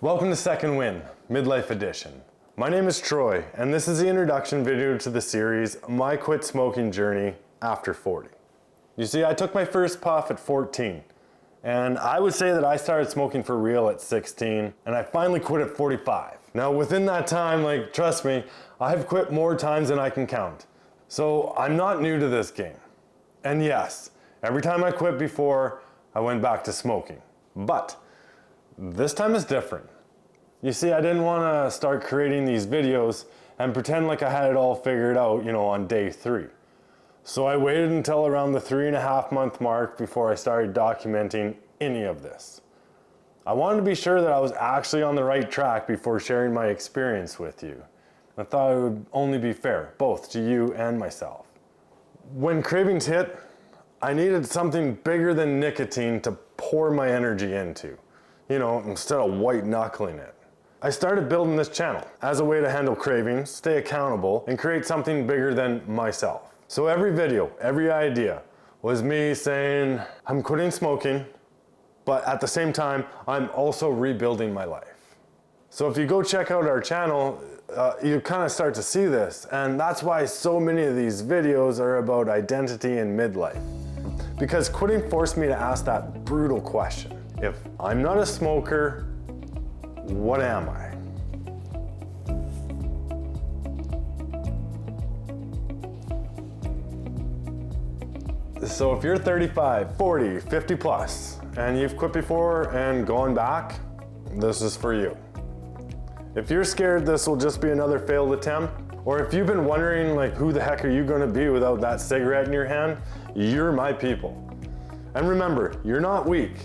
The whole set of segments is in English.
Welcome to Second Win, Midlife Edition. My name is Troy, and this is the introduction video to the series, My Quit Smoking Journey After 40. You see, I took my first puff at 14, and I would say that I started smoking for real at 16, and I finally quit at 45. Now within that time, trust me, I've quit more times than I can count. So I'm not new to this game. And yes, every time I quit before, I went back to smoking. But this time is different. You see, I didn't want to start creating these videos and pretend like I had it all figured out, on day 3. So I waited until around the 3.5 month mark before I started documenting any of this. I wanted to be sure that I was actually on the right track before sharing my experience with you. I thought it would only be fair, both to you and myself. When cravings hit, I needed something bigger than nicotine to pour my energy into, instead of white knuckling it. I started building this channel as a way to handle cravings, stay accountable, and create something bigger than myself. So every video, every idea was me saying, I'm quitting smoking, but at the same time, I'm also rebuilding my life. So if you go check out our channel, you kind of start to see this, and that's why so many of these videos are about identity and midlife. Because quitting forced me to ask that brutal question. If I'm not a smoker, what am I? So if you're 35, 40, 50 plus, and you've quit before and gone back, this is for you. If you're scared this will just be another failed attempt, or if you've been wondering who the heck are you gonna be without that cigarette in your hand, you're my people. And remember, you're not weak.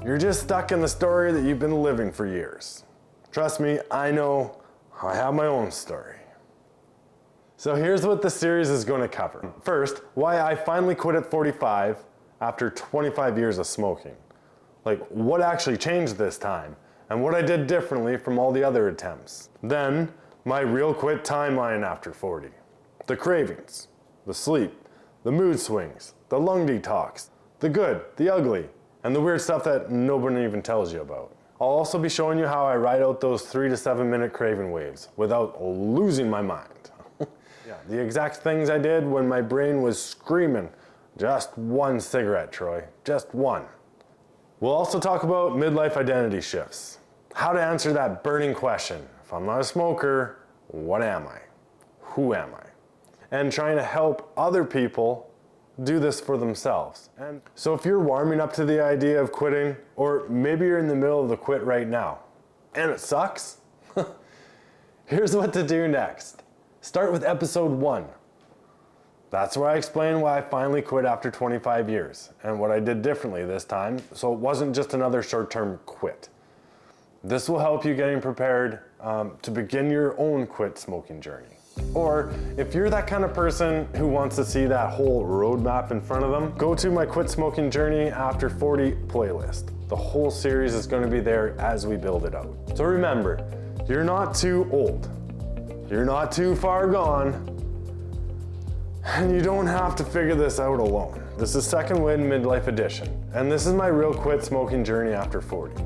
You're just stuck in the story that you've been living for years. Trust me, I know, I have my own story. So here's what the series is going to cover. First, why I finally quit at 45 after 25 years of smoking. What actually changed this time, and what I did differently from all the other attempts. Then, my real quit timeline after 40. The cravings, the sleep, the mood swings, the lung detox, the good, the ugly, and the weird stuff that nobody even tells you about. I'll also be showing you how I ride out those 3 to 7 minute craving waves without losing my mind. Yeah, the exact things I did when my brain was screaming, just one cigarette, Troy, just one. We'll also talk about midlife identity shifts. How to answer that burning question, if I'm not a smoker, what am I? Who am I? And trying to help other people do this for themselves. And so if you're warming up to the idea of quitting, or maybe you're in the middle of the quit right now, and it sucks, here's what to do next. Start with episode 1. That's where I explain why I finally quit after 25 years, and what I did differently this time, so it wasn't just another short-term quit. This will help you getting prepared to begin your own quit smoking journey. Or if you're that kind of person who wants to see that whole roadmap in front of them, go to my Quit Smoking Journey After 40 playlist. The whole series is going to be there as we build it out. So remember, you're not too old. You're not too far gone. And you don't have to figure this out alone. This is Second Win Midlife Edition, and this is my real quit smoking journey after 40.